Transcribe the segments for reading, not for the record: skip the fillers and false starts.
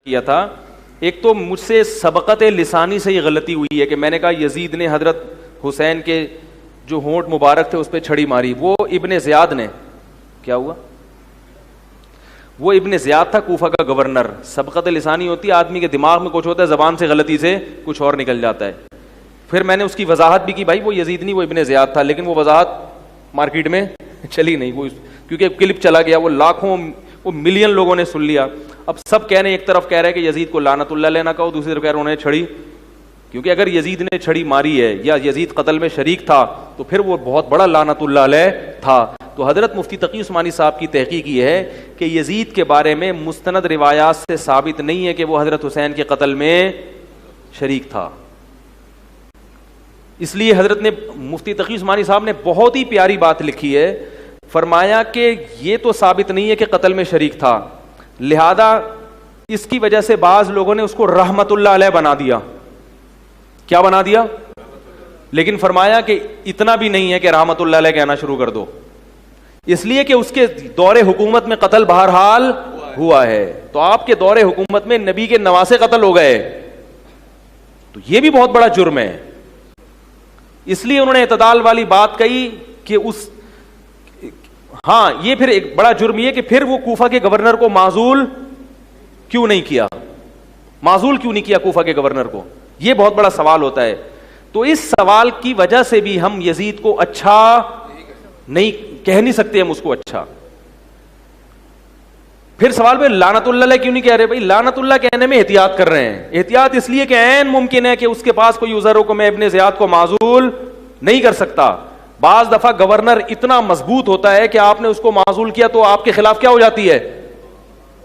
کیا تھا. ایک تو مجھ سے سبقت لسانی سے یہ غلطی ہوئی ہے کہ میں نے کہا یزید نے حضرت حسین کے جو ہونٹ مبارک تھے اس پہ چھڑی ماری. وہ ابن زیاد نے, کیا ہوا, وہ ابن زیاد تھا کوفہ کا گورنر. سبقت لسانی ہوتی ہے, آدمی کے دماغ میں کچھ ہوتا ہے, زبان سے غلطی سے کچھ اور نکل جاتا ہے. پھر میں نے اس کی وضاحت بھی کی, بھائی وہ یزید نہیں وہ ابن زیاد تھا, لیکن وہ وضاحت مارکیٹ میں چلی نہیں, وہ کیونکہ کلپ چلا گیا, وہ لاکھوں وہ ملین لوگوں نے سن لیا. اب سب کہہ رہے ہیں, ایک طرف کہہ رہے کہ یزید کو لعنت اللہ علیہ نہ کہو, دوسری طرف کہہ رہے انہوں نے چھڑی, کیونکہ اگر یزید نے چھڑی ماری ہے یا یزید قتل میں شریک تھا تو پھر وہ بہت بڑا لعنت اللہ علیہ تھا. تو حضرت مفتی تقی عثمانی صاحب کی تحقیق یہ ہے کہ یزید کے بارے میں مستند روایات سے ثابت نہیں ہے کہ وہ حضرت حسین کے قتل میں شریک تھا. اس لیے حضرت نے مفتی تقی عثمانی صاحب نے بہت ہی پیاری بات لکھی ہے, فرمایا کہ یہ تو ثابت نہیں ہے کہ قتل میں شریک تھا, لہذا اس کی وجہ سے بعض لوگوں نے اس کو رحمت اللہ علیہ بنا دیا. کیا بنا دیا؟ لیکن فرمایا کہ اتنا بھی نہیں ہے کہ رحمت اللہ علیہ کہنا شروع کر دو, اس لیے کہ اس کے دور حکومت میں قتل بہرحال ہوا ہے. تو آپ کے دور حکومت میں نبی کے نواسے قتل ہو گئے, تو یہ بھی بہت بڑا جرم ہے. اس لیے انہوں نے اعتدال والی بات کہی کہ اس ہاں یہ پھر ایک بڑا جرم یہ کہ پھر وہ کوفہ کے گورنر کو معزول کیوں نہیں کیا, معزول کیوں نہیں کیا کوفہ کے گورنر کو, یہ بہت بڑا سوال ہوتا ہے. تو اس سوال کی وجہ سے بھی ہم یزید کو اچھا نہیں کہہ نہیں سکتے, ہم اس کو اچھا. پھر سوال پہ لعنت اللہ علیہ کیوں نہیں کہہ رہے؟ بھائی لعنت اللہ کہنے میں احتیاط کر رہے ہیں, احتیاط اس لیے کہ عین ممکن ہے کہ اس کے پاس کوئی عذر ہو کہ میں ابن زیاد کو معزول نہیں کر سکتا. بعض دفعہ گورنر اتنا مضبوط ہوتا ہے کہ آپ نے اس کو معزول کیا تو آپ کے خلاف کیا ہو جاتی ہے,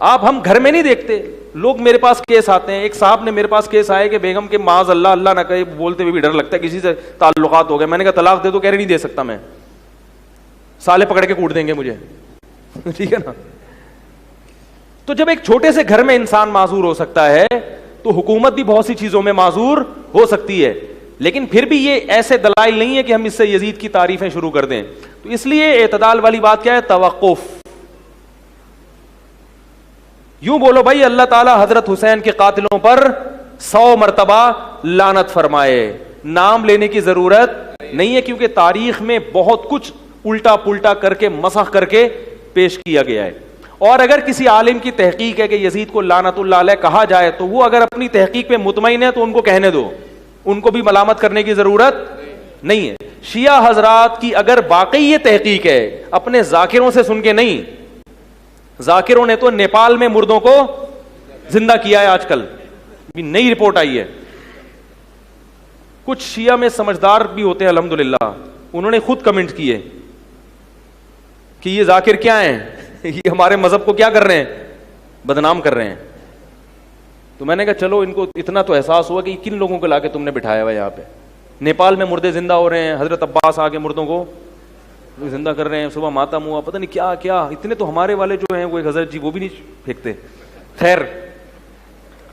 آپ ہم گھر میں نہیں دیکھتے, لوگ میرے پاس کیس آتے ہیں. ایک صاحب نے میرے پاس کیس آئے کہ بیگم کے معاذ اللہ اللہ نہ کہے, بولتے ہوئے بھی ڈر لگتا ہے کسی سے تعلقات ہو گئے. میں نے کہا طلاق دے دو, کہہ رہے نہیں دے سکتا میں, سالے پکڑ کے کوٹ دیں گے مجھے. ٹھیک ہے نا. تو جب ایک چھوٹے سے گھر میں انسان معذور ہو سکتا ہے تو حکومت بھی بہت سی چیزوں میں معذور ہو سکتی ہے. لیکن پھر بھی یہ ایسے دلائل نہیں ہے کہ ہم اس سے یزید کی تعریفیں شروع کر دیں. تو اس لیے اعتدال والی بات کیا ہے؟ توقف. یوں بولو بھائی اللہ تعالیٰ حضرت حسین کے قاتلوں پر 100 مرتبہ لعنت فرمائے, نام لینے کی ضرورت نہیں ہے, کیونکہ تاریخ میں بہت کچھ الٹا پلٹا کر کے مسخ کر کے پیش کیا گیا ہے. اور اگر کسی عالم کی تحقیق ہے کہ یزید کو لعنت اللہ علیہ کہا جائے تو وہ اگر اپنی تحقیق پہ مطمئن ہے تو ان کو کہنے دو, ان کو بھی ملامت کرنے کی ضرورت نہیں ہے. شیعہ حضرات کی اگر واقعی یہ تحقیق ہے, اپنے ذاکروں سے سن کے نہیں, ذاکروں نے تو نیپال میں مردوں کو زندہ کیا ہے, آج کل نئی رپورٹ آئی ہے. کچھ شیعہ میں سمجھدار بھی ہوتے ہیں الحمدللہ, انہوں نے خود کمنٹ کیے کہ یہ ذاکر کیا ہیں, یہ ہمارے مذہب کو کیا کر رہے ہیں, بدنام کر رہے ہیں. تو میں نے کہا چلو ان کو اتنا تو احساس ہوا کہ کن لوگوں کو لا کے تم نے بٹھایا ہوا یہاں پہ. نیپال میں مردے زندہ ہو رہے ہیں, حضرت عباس آ کے مردوں کو زندہ کر رہے ہیں, صبح ماتم ہوا, پتہ نہیں کیا کیا. اتنے تو ہمارے والے جو ہیں وہ ایک حضرت جی وہ بھی نہیں پھینکتے. خیر,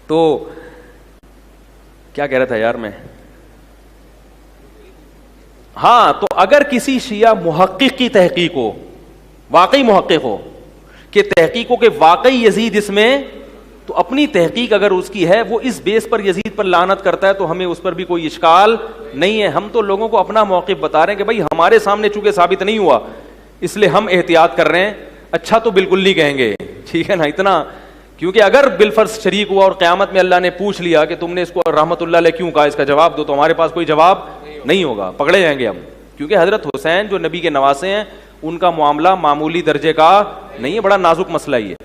تو کیا کہہ رہا تھا یار میں, ہاں تو اگر کسی شیعہ محقق کی تحقیق ہو, واقعی محقق ہو کہ تحقیق ہو کہ واقعی یزید اس میں, تو اپنی تحقیق اگر اس کی ہے وہ اس بیس پر یزید پر لعنت کرتا ہے تو ہمیں اس پر بھی کوئی اشکال نہیں ہے. ہم تو لوگوں کو اپنا موقف بتا رہے ہیں کہ بھائی ہمارے سامنے چونکہ ثابت نہیں ہوا اس لیے ہم احتیاط کر رہے ہیں. اچھا تو بالکل نہیں کہیں گے, ٹھیک ہے نا, اتنا, کیونکہ اگر بالفرض شریک ہوا اور قیامت میں اللہ نے پوچھ لیا کہ تم نے اس کو رحمت اللہ علیہ کیوں کہا, اس کا جواب دو, تو ہمارے پاس کوئی جواب نہیں ہوگا, پکڑے جائیں گے ہم. کیونکہ حضرت حسین جو نبی کے نواسے ہیں ان کا معاملہ معمولی درجے کا نہیں ہے, بڑا نازک مسئلہ ہی ہے.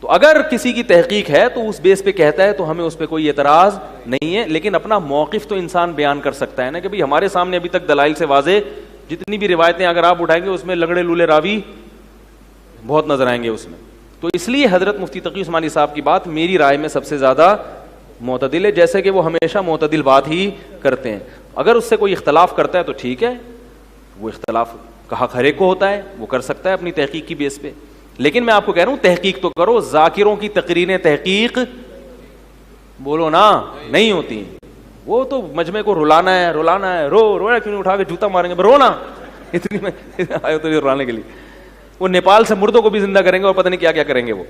تو اگر کسی کی تحقیق ہے تو اس بیس پہ کہتا ہے تو ہمیں اس پہ کوئی اعتراض نہیں ہے, لیکن اپنا موقف تو انسان بیان کر سکتا ہے نا کہ بھئی ہمارے سامنے ابھی تک دلائل سے واضح جتنی بھی روایتیں اگر آپ اٹھائیں گے اس میں لگڑے لولے راوی بہت نظر آئیں گے اس میں. تو اس لیے حضرت مفتی تقی عثمانی صاحب کی بات میری رائے میں سب سے زیادہ معتدل ہے, جیسے کہ وہ ہمیشہ معتدل بات ہی کرتے ہیں. اگر اس سے کوئی اختلاف کرتا ہے تو ٹھیک ہے, وہ اختلاف کا حق ہر ایک کو ہوتا ہے, وہ کر سکتا ہے اپنی تحقیق کی بیس پہ. لیکن میں آپ کو کہہ رہا ہوں تحقیق تو کرو, ذاکروں کی تقریریں تحقیق بولو نا نہیں ہوتی. وہ تو مجمع کو رلانا ہے, رو کیوں نہیں, اٹھا کے جوتا ماریں گے, رونا اتنی میں آئے تو رلانے کے لیے. وہ نیپال سے مردوں کو بھی زندہ کریں گے اور پتہ نہیں کیا کیا کریں گے وہ.